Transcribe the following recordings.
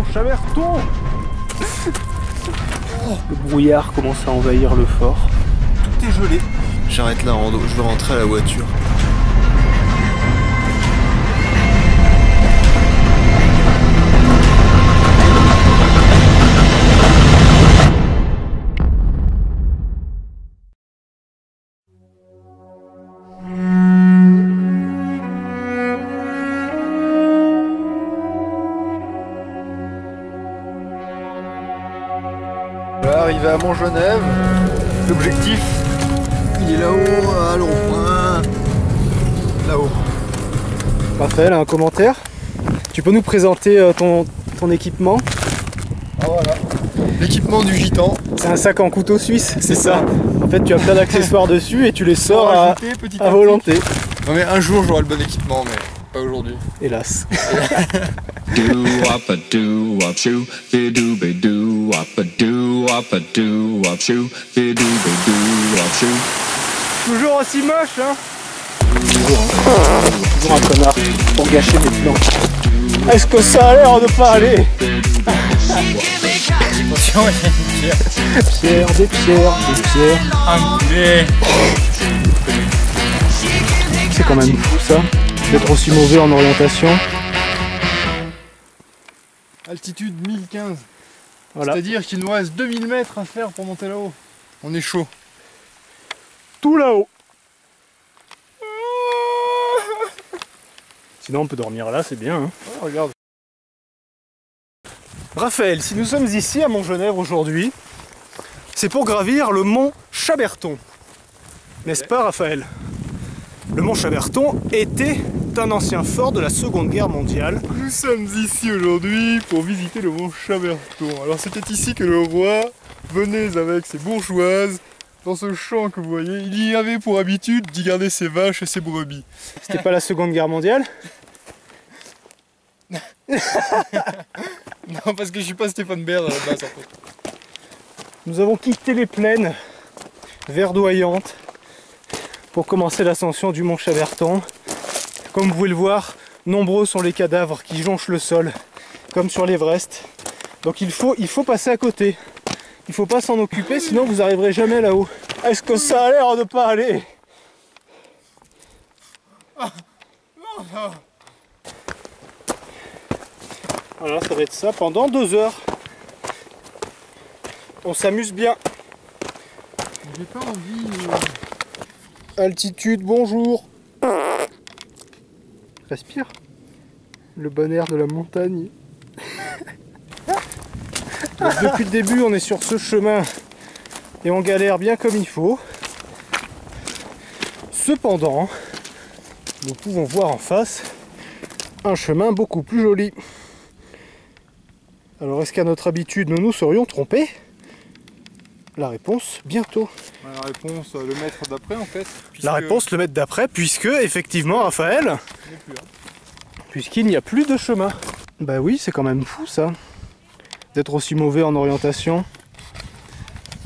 Mont Chaberton. Le brouillard commence à envahir le fort. Tout est gelé. J'arrête la rando, je veux rentrer à la voiture. Arrivé à Montgenève, l'objectif il est là-haut, à l'eau-point, là-haut. Raphaël, un commentaire? Tu peux nous présenter ton équipement? Ah voilà, l'équipement du gitan. C'est un sac en couteau suisse? C'est ça. En fait, tu as plein d'accessoires dessus et tu les sors rajouter, à volonté. Non mais un jour j'aurai le bon équipement, mais pas aujourd'hui. Hélas. Toujours aussi moche, hein? Toujours un connard pour gâcher mes plans. Est-ce que ça a l'air de pas aller? Attention, il y a une pierre. Pierre, des pierres. Un poulet. C'est quand même fou ça, d'être aussi mauvais en orientation. Altitude 1015. Voilà. C'est-à-dire qu'il nous reste 2000 mètres à faire pour monter là-haut. On est chaud. Tout là-haut. Sinon on peut dormir là, c'est bien. Hein. Oh, regarde. Raphaël, si nous sommes ici à Montgenèvre aujourd'hui, c'est pour gravir le mont Chaberton. N'est-ce pas Raphaël? Le mont Chaberton était un ancien fort de la Seconde Guerre mondiale. Nous sommes ici aujourd'hui pour visiter le mont Chaberton. Alors c'était ici que le roi venait avec ses bourgeoises dans ce champ que vous voyez. Il y avait pour habitude d'y garder ses vaches et ses brebis. C'était pas la Seconde Guerre mondiale? Non, parce que je suis pas Stéphane Baird à la base en fait. Nous avons quitté les plaines verdoyantes pour commencer l'ascension du mont Chaberton. Comme vous pouvez le voir, nombreux sont les cadavres qui jonchent le sol, comme sur l'Everest. Donc il faut passer à côté. Il ne faut pas s'en occuper, sinon vous n'arriverez jamais là-haut. Est-ce que ça a l'air de pas aller? Voilà, ça va être ça pendant 2 heures. On s'amuse bien. J'ai pas envie. Altitude, bonjour. Respire. Le bon air de la montagne. Donc, depuis le début, on est sur ce chemin et on galère bien comme il faut. Cependant, nous pouvons voir en face un chemin beaucoup plus joli. Alors, est-ce qu'à notre habitude, nous nous serions trompés? La réponse, bientôt. La réponse, le mètre d'après en fait. La réponse, le mètre d'après, puisque, effectivement, Raphaël, puisqu'il n'y a plus de chemin. Bah oui, c'est quand même fou ça, d'être aussi mauvais en orientation.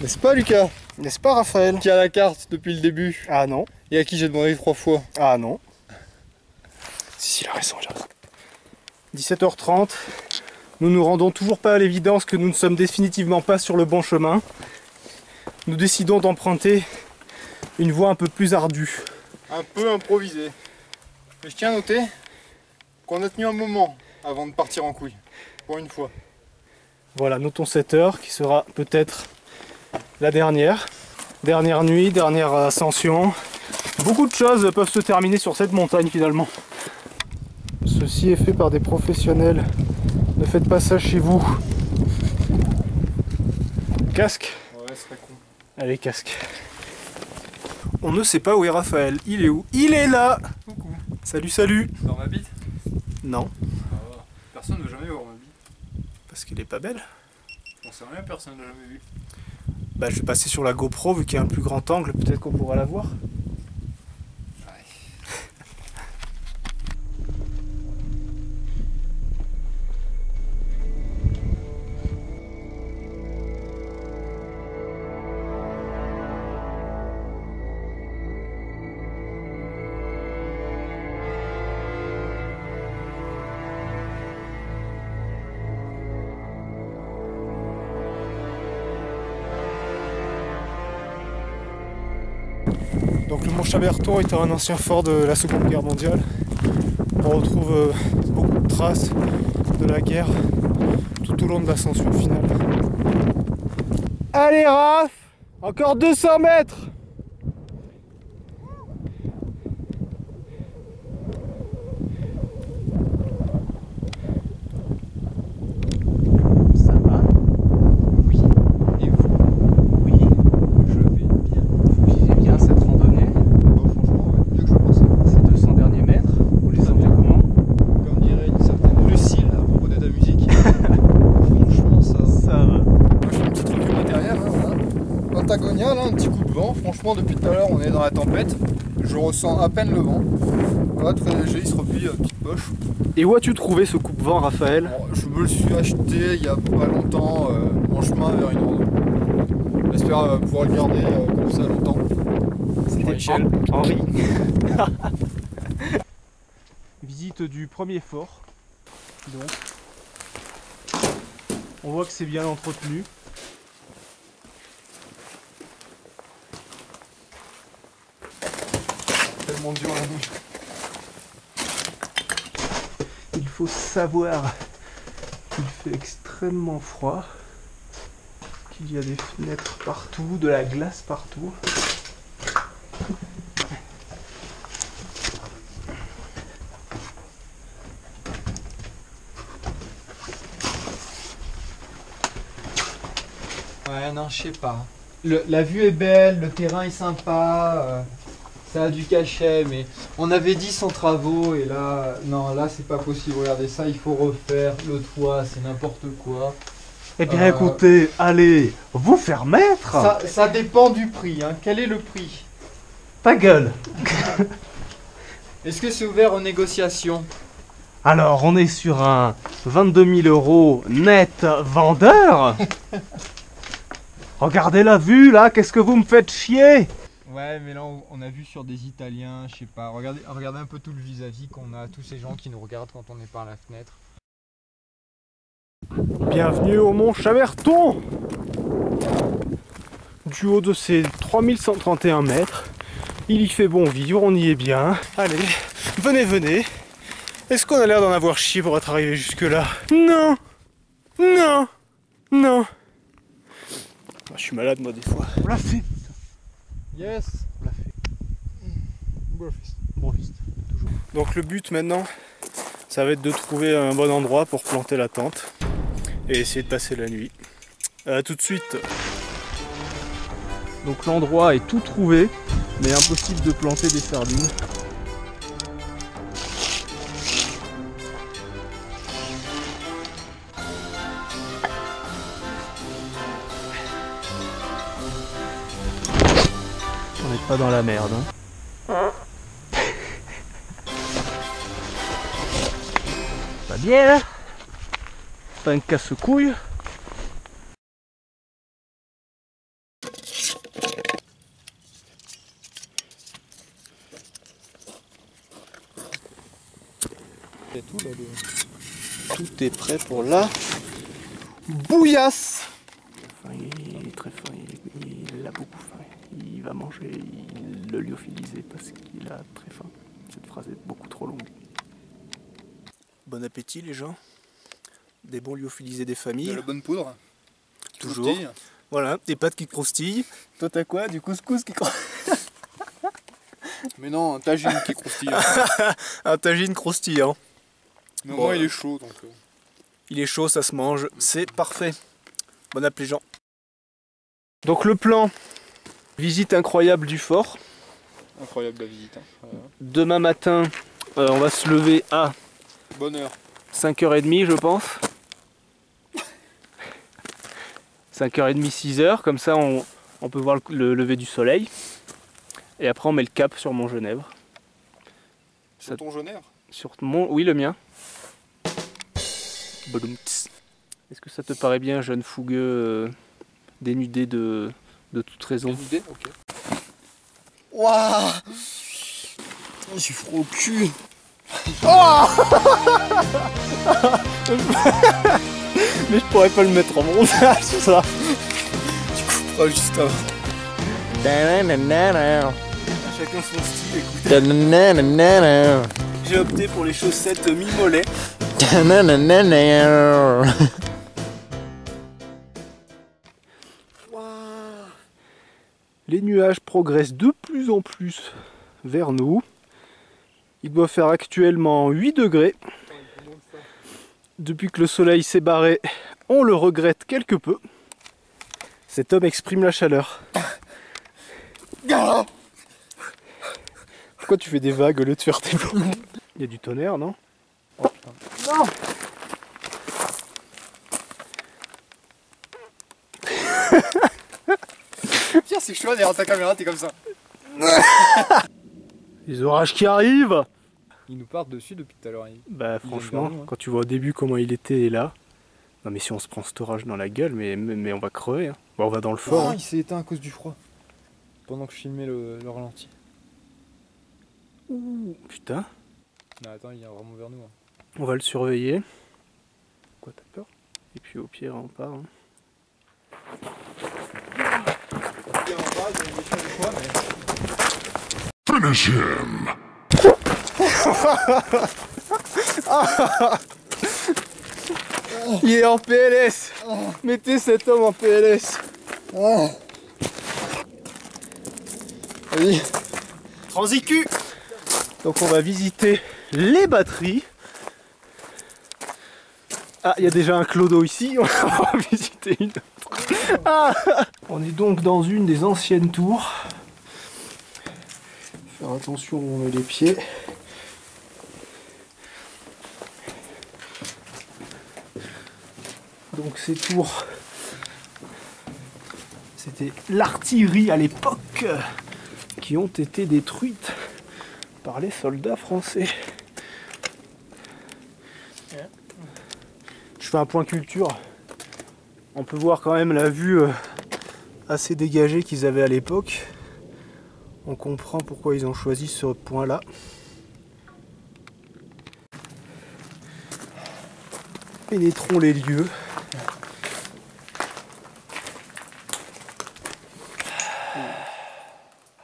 N'est-ce pas Lucas? N'est-ce pas Raphaël? Qui a la carte depuis le début. Ah non. Et à qui j'ai demandé 3 fois. Ah non. Si, il a raison, il a raison. 17h30, nous nous rendons toujours pas à l'évidence que nous ne sommes définitivement pas sur le bon chemin. Nous décidons d'emprunter une voie un peu plus ardue. Un peu improvisée. Mais je tiens à noter qu'on a tenu un moment avant de partir en couille. Pour une fois. Voilà, notons cette heure qui sera peut-être la dernière. Dernière nuit, dernière ascension. Beaucoup de choses peuvent se terminer sur cette montagne finalement. Ceci est fait par des professionnels. Ne faites pas ça chez vous. Casque. Ouais, ce serait con. Allez, casque. On ne sait pas où est Raphaël. Il est où? Il est là! Coucou. Salut, salut! Dans ma bite? Non. Personne ne veut jamais voir ma bite. Parce qu'elle est pas belle. On sait rien, personne n'a jamais vu. Bah, je vais passer sur la GoPro vu qu'il y a un plus grand angle. Peut-être qu'on pourra la voir. Donc le mont Chaberton étant un ancien fort de la Seconde Guerre mondiale, on retrouve beaucoup de traces de la guerre tout au long de l'ascension finale. Allez Raph, encore 200 mètres. Ça va? Oui. Et vous? Oui, je vais bien. Vous vivez bien cette randonnée? Bon, franchement, ouais, mieux que je pensais. Ces 200 derniers mètres, vous les sentez comment? Comme dirait une certaine Lucille à propos de ta musique. Franchement, ça va. Ça va. Moi, je fais une petite revue matérielle, hein, voilà. Patagonia, là, un petit coup de vent. Franchement, depuis tout à l'heure, on est dans la tempête. Je ressens à peine le vent. Voilà, très léger, il se replie, petite poche. Et où as-tu trouvé ce coupe-vent, Raphaël? Bon, je me le suis acheté il y a pas longtemps en chemin vers une rando. J'espère pouvoir le garder comme ça longtemps. C'était Michel. Henri. Visite du premier fort. Donc, on voit que c'est bien entretenu. Tellement dur la bouche. Il faut savoir qu'il fait extrêmement froid, qu'il y a des fenêtres partout, de la glace partout. Ouais, non, je sais pas. La vue est belle, le terrain est sympa, ça a du cachet, mais on avait dit sans travaux et là, non, là c'est pas possible. Regardez ça, il faut refaire le toit, c'est n'importe quoi. Eh bien écoutez, allez, vous faire mettre. Ça dépend du prix, hein. Quel est le prix? Ta gueule. Est-ce que c'est ouvert aux négociations? Alors, on est sur un 22 000 € net vendeur. Regardez la vue là, qu'est-ce que vous me faites chier? Ouais, mais là on a vu sur des Italiens, je sais pas. Regardez un peu tout le vis-à-vis qu'on a, tous ces gens qui nous regardent quand on est par la fenêtre. Bienvenue au mont Chaberton. Du haut de ces 3131 mètres, il y fait bon vivre, on y est bien. Allez, venez, venez. Est-ce qu'on a l'air d'en avoir chié pour être arrivé jusque là? Non. Non. Non. Je suis malade moi des fois. On l'a fait. Yes. On l'a fait. Brofist. Brofist, toujours. Donc le but maintenant, ça va être de trouver un bon endroit pour planter la tente et essayer de passer la nuit. A tout de suite. Donc l'endroit est tout trouvé, mais impossible de planter des sardines. On n'est pas dans la merde. Hein. Pas bien. Pas un casse-couille. C'est tout là. Tout est prêt pour la bouillasse. Il est très fin, il a beaucoup faim. Il va manger, le lyophilisé parce qu'il a très faim. Cette phrase est beaucoup trop longue. Bon appétit les gens. Des bons lyophilisés des familles. De la bonne poudre. Toujours. Croustille. Voilà, des pâtes qui croustillent. Toi t'as quoi? Du couscous qui croustille. Mais non, un tagine qui croustille. Un tagine croustillant. Mais au Bon, moins il est chaud donc. Il est chaud, ça se mange, c'est parfait. Bon app les gens. Donc le plan, visite incroyable du fort. Incroyable la visite. Hein. Voilà. Demain matin, on va se lever à Bonne heure. 5h30 je pense. 5h30, 6h, comme ça on peut voir le lever du soleil. Et après on met le cap sur Mont-Genèvre. Sur ton Genèvre? Sur mon... Oui, le mien. Bodoumts. Est-ce que ça te paraît bien, jeune fougueux, dénudé de toute raison? Une idée? Ok. Waouh! J'ai froid au cul! Oh Mais je pourrais pas le mettre en montage, ça. Tu couperas juste avant. chacun son style, écoute. J'ai opté pour les chaussettes mi-mollet. Les nuages progressent de plus en plus vers nous. Il doit faire actuellement 8 degrés. Depuis que le soleil s'est barré, on le regrette quelque peu. Cet homme exprime la chaleur. Pourquoi tu fais des vagues au lieu de faire tes boules? Il y a du tonnerre, non? Oh, non. Pire, c'est que je suis là derrière ta caméra, t'es comme ça. Les orages qui arrivent. Ils nous partent dessus depuis tout à l'heure. Bah franchement, quand tu vois au début comment il était et là. Non mais si on se prend cet orage dans la gueule, mais on va crever. Hein. Bon, on va dans le fort. Ah, il s'est éteint à cause du froid. Pendant que je filmais le ralenti. Ouh, putain. Non, attends, il est vraiment vers nous. Hein. On va le surveiller. Quoi, t'as peur? Et puis au pire, on part. Hein. Finish him! Il est en PLS. Mettez cet homme en PLS. Vas-y. Transicu. Donc on va visiter les batteries. Ah, il y a déjà un clodo ici, on va en visiter une autre. Ah, on est donc dans une des anciennes tours. Faire attention où on met les pieds. Donc ces tours, c'était l'artillerie à l'époque qui ont été détruites par les soldats français. Je fais un point culture. On peut voir quand même la vue assez dégagée qu'ils avaient à l'époque. On comprend pourquoi ils ont choisi ce point-là. Pénétrons les lieux.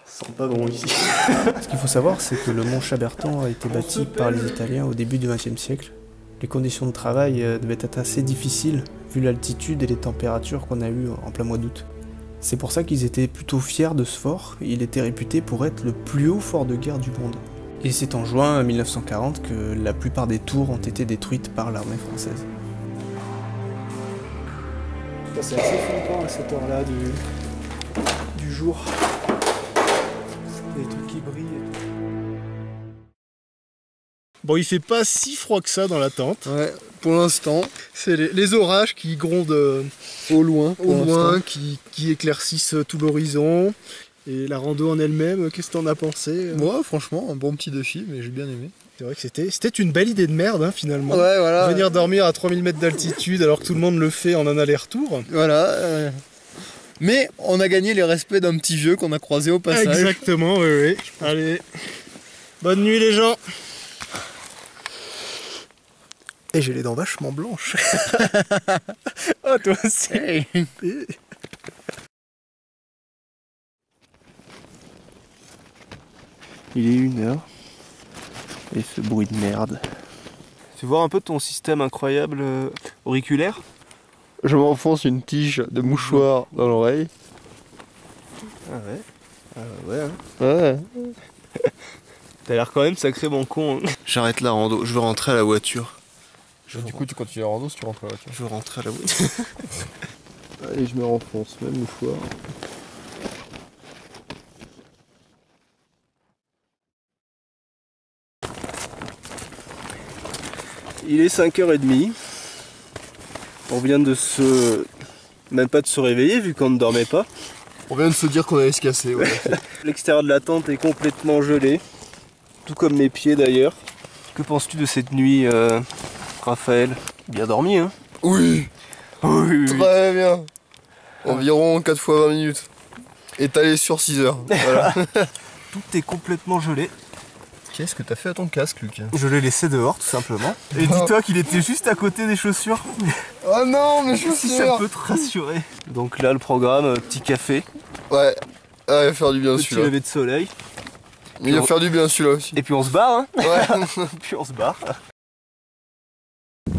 Ça sent pas bon ici. Ce qu'il faut savoir, c'est que le mont Chaberton a été bâti par les Italiens au début du XXe siècle. Les conditions de travail devaient être assez difficiles, vu l'altitude et les températures qu'on a eues en plein mois d'août. C'est pour ça qu'ils étaient plutôt fiers de ce fort, il était réputé pour être le plus haut fort de guerre du monde. Et c'est en juin 1940 que la plupart des tours ont été détruites par l'armée française. C'est assez flippant à cette heure-là du jour. Des trucs qui brillent et tout. Bon, il fait pas si froid que ça dans la tente. Ouais, pour l'instant. C'est les orages qui grondent Au loin. qui éclaircissent tout l'horizon. Et la rando en elle-même, qu'est-ce que t'en as pensé? Moi, franchement, un bon petit défi, mais j'ai bien aimé. C'est vrai que c'était une belle idée de merde, hein, finalement. Ouais, voilà. Venir dormir à 3000 mètres d'altitude alors que tout le monde le fait en un aller-retour. Voilà. Mais on a gagné les respects d'un petit vieux qu'on a croisé au passage. Exactement, oui. Allez, bonne nuit les gens. Et j'ai les dents vachement blanches. Oh, toi aussi. Hey. Il est 1h. Et ce bruit de merde. Fais voir un peu ton système incroyable auriculaire. Je m'enfonce une tige de mouchoir dans l'oreille. Ah ouais. Ah ouais. Hein. Ouais. T'as l'air quand même sacrément con. Hein. J'arrête la rando, je veux rentrer à la voiture. Du coup, tu continues la rando si tu rentres à la voiture. Je veux rentrer à la voiture. Allez, je me renfonce, même mouchoir. Il est 5h30. On vient de se... Même pas de se réveiller vu qu'on ne dormait pas. On vient de se dire qu'on allait se casser, ouais. L'extérieur de la tente est complètement gelé. Tout comme mes pieds d'ailleurs. Que penses-tu de cette nuit, Raphaël? Bien dormi, hein? Oui, Oui. très bien. Environ 4 fois 20 minutes. Étalé sur 6 heures. Voilà. Tout est complètement gelé. Qu'est-ce que t'as fait à ton casque, Lucas? Je l'ai laissé dehors, tout simplement. Et dis-toi qu'il était juste à côté des chaussures. Oh non, mes Si ça chaussures! peut te rassurer. Donc là, le programme, petit café, Ouais, faire du bien petit celui-là. lever de soleil. Il va faire du bien celui-là aussi. Et puis on se barre, hein. Ouais. Puis on se barre.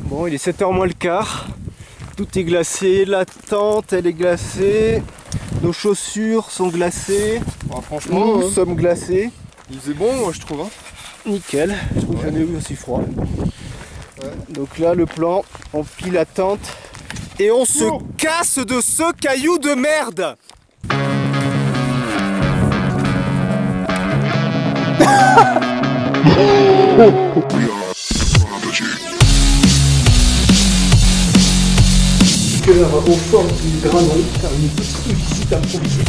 Bon, il est 7h moins le quart. Tout est glacé, la tente elle est glacée, nos chaussures sont glacées, Bon, franchement, nous sommes glacés. il faisait bon moi je trouve. Hein. Nickel, je trouve jamais eu aussi froid. Donc là le plan, on plie la tente et on se casse de ce caillou de merde. Au fond du granon, faire une petite visite improvisée.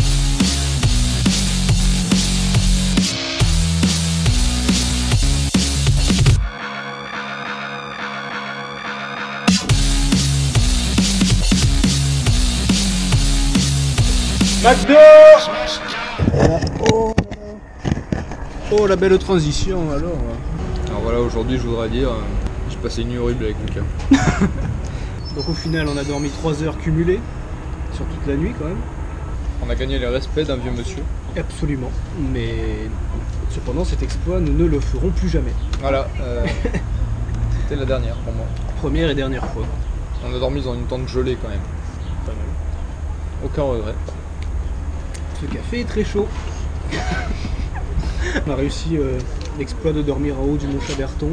McDo! Oh la belle transition alors. Alors voilà, aujourd'hui je voudrais dire, j'ai passé une nuit horrible avec Lucas. Donc au final on a dormi 3 heures cumulées sur toute la nuit quand même. On a gagné le respect d'un vieux monsieur. Absolument. Mais cependant cet exploit nous ne le ferons plus jamais. Voilà, c'était la dernière pour moi. Première et dernière fois. On a dormi dans une tente gelée quand même. Pas mal. Aucun regret. Ce café est très chaud. On a réussi l'exploit de dormir en haut du mont Chaberton.